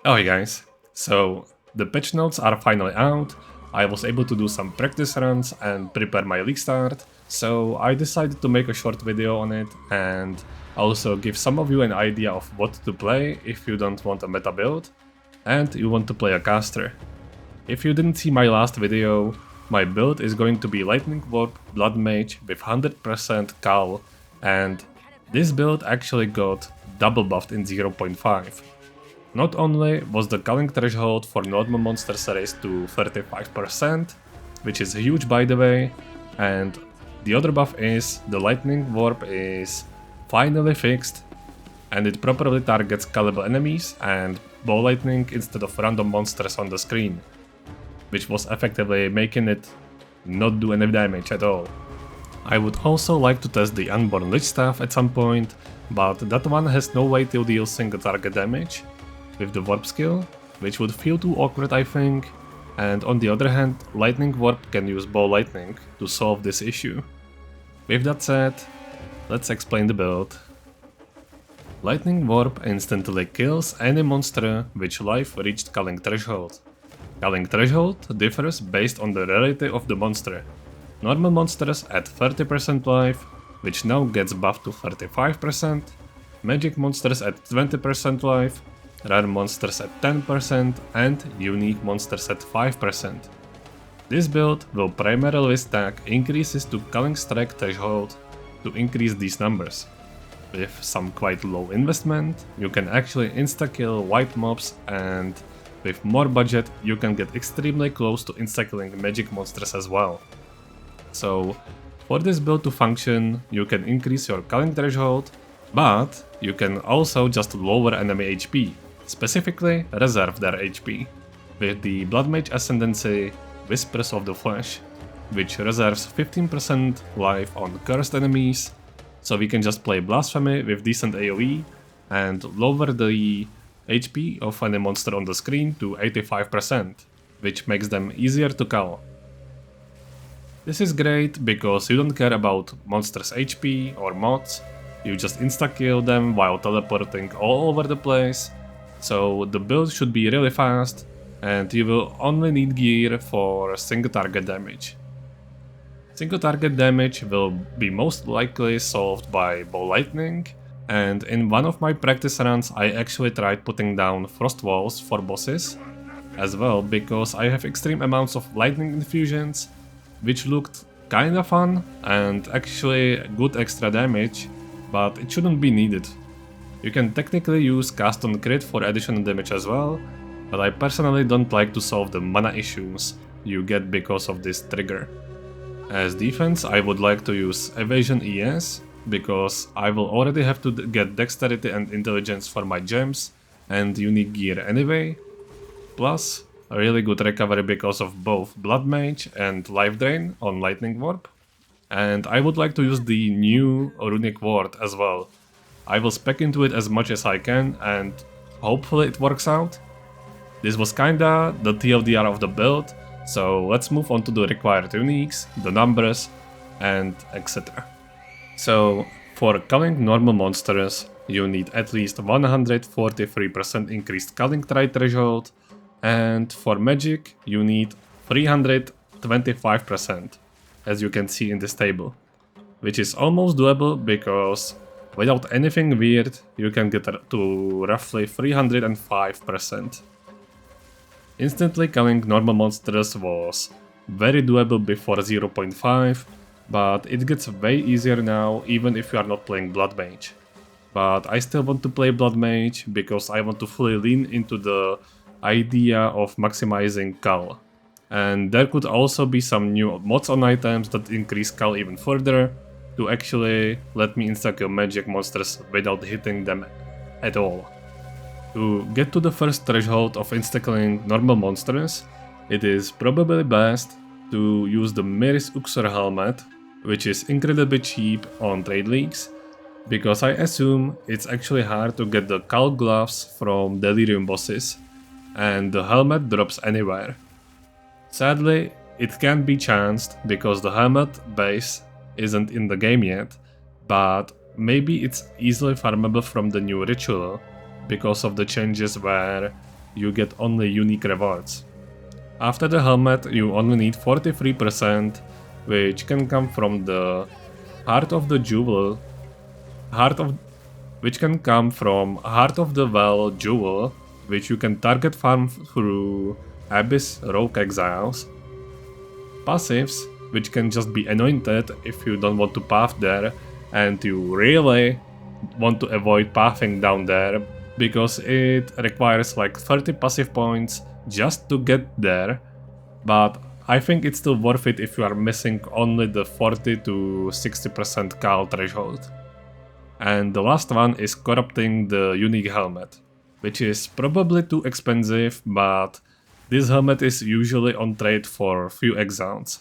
Oh hey guys, so the patch notes are finally out. I was able to do some practice runs and prepare my league start, so I decided to make a short video on it and also give some of you an idea of what to play if you don't want a meta build and you want to play a caster. If you didn't see my last video, my build is going to be Lightning Warp Bloodmage with 100% Cull, and this build actually got double buffed in 0.5. Not only was the culling threshold for normal monsters raised to 35%, which is huge by the way, and the other buff is the lightning warp is finally fixed and it properly targets cullable enemies and ball lightning instead of random monsters on the screen, which was effectively making it not do any damage at all. I would also like to test the Unborn Lich staff at some point, but that one has no way to deal single target damage with the warp skill, which would feel too awkward I think, and on the other hand, lightning warp can use ball lightning to solve this issue. With that said, let's explain the build. Lightning warp instantly kills any monster which life reached culling threshold. Culling threshold differs based on the rarity of the monster. Normal monsters at 30% life, which now gets buffed to 35%, magic monsters at 20% life, rare monsters at 10% and unique monsters at 5%. This build will primarily stack increases to culling strike threshold to increase these numbers. With some quite low investment, you can actually insta-kill white mobs, and with more budget you can get extremely close to insta-killing magic monsters as well. So for this build to function, you can increase your culling threshold, but you can also just lower enemy HP. Specifically, reserve their HP, with the Bloodmage Ascendancy Whispers of the Flesh, which reserves 15% life on cursed enemies, so we can just play Blasphemy with decent AoE and lower the HP of any monster on the screen to 85%, which makes them easier to cull. This is great because you don't care about monsters' HP or mods, you just insta-kill them while teleporting all over the place. So the build should be really fast, and you will only need gear for single target damage. Single target damage will be most likely solved by ball lightning, and in one of my practice runs I actually tried putting down frost walls for bosses as well, because I have extreme amounts of lightning infusions, which looked kinda fun and actually good extra damage, but it shouldn't be needed. You can technically use cast on crit for additional damage as well, but I personally don't like to solve the mana issues you get because of this trigger. As defense, I would like to use evasion ES, because I will already have to get dexterity and intelligence for my gems and unique gear anyway, plus a really good recovery because of both Blood Mage and Life Drain on Lightning Warp, and I would like to use the new Runic Ward as well. I will spec into it as much as I can and hopefully it works out. This was kinda the TLDR of the build, so let's move on to the required uniques, the numbers, and etc. So for culling normal monsters, you need at least 143% increased culling try threshold, and for magic you need 325%, as you can see in this table, which is almost doable because without anything weird, you can get to roughly 305%. Instantly culling normal monsters was very doable before 0.5, but it gets way easier now even if you are not playing Bloodmage. But I still want to play Bloodmage because I want to fully lean into the idea of maximizing Cull. And there could also be some new mods on items that increase Cull even further, to actually let me insta-kill magic monsters without hitting them at all. To get to the first threshold of insta-killing normal monsters, it is probably best to use the Miris Uxor helmet, which is incredibly cheap on trade leagues, because I assume it's actually hard to get the Cull gloves from Delirium bosses, and the helmet drops anywhere. Sadly, it can't be chanced because the helmet base isn't in the game yet, but maybe it's easily farmable from the new ritual because of the changes where you get only unique rewards. After the helmet, you only need 43%, which can come from the Heart of the Jewel, which can come from Heart of the Well Jewel, which you can target farm through Abyss Rogue Exiles. Passives, which can just be anointed if you don't want to path there and you really want to avoid pathing down there because it requires like 30 passive points just to get there, but I think it's still worth it if you are missing only the 40 to 60% Cull threshold. And the last one is corrupting the unique helmet, which is probably too expensive, but this helmet is usually on trade for few exiles.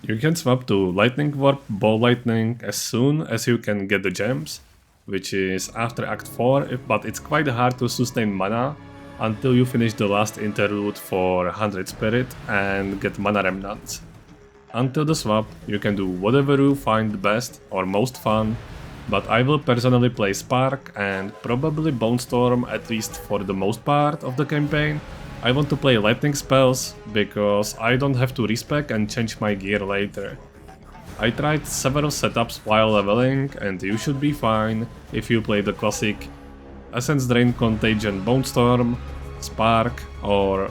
You can swap to Lightning Warp Ball Lightning as soon as you can get the gems, which is after Act 4, but it's quite hard to sustain mana until you finish the last interlude for 100 Spirit and get mana remnants. Until the swap, you can do whatever you find best or most fun, but I will personally play Spark and probably Bone Storm at least for the most part of the campaign. I want to play lightning spells because I don't have to respec and change my gear later. I tried several setups while leveling and you should be fine if you play the classic Essence Drain Contagion Bone Storm, Spark or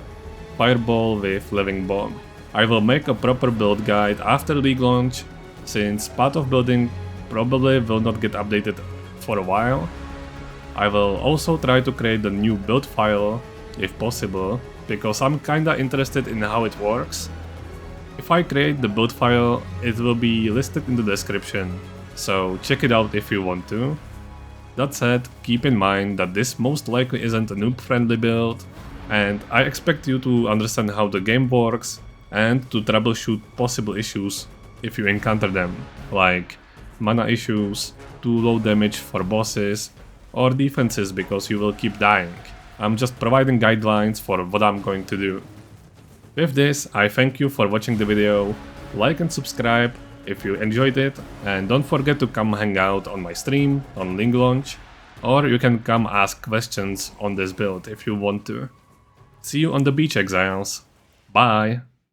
Fireball with Living Bomb. I will make a proper build guide after League launch, since Path of Building probably will not get updated for a while. I will also try to create a new build file if possible, because I'm kinda interested in how it works. If I create the build file, it will be listed in the description, so check it out if you want to. That said, keep in mind that this most likely isn't a noob-friendly build, and I expect you to understand how the game works and to troubleshoot possible issues if you encounter them, like mana issues, too low damage for bosses, or defenses because you will keep dying. I'm just providing guidelines for what I'm going to do. With this, I thank you for watching the video, like and subscribe if you enjoyed it, and don't forget to come hang out on my stream on League launch, or you can come ask questions on this build if you want to. See you on the beach, exiles. Bye!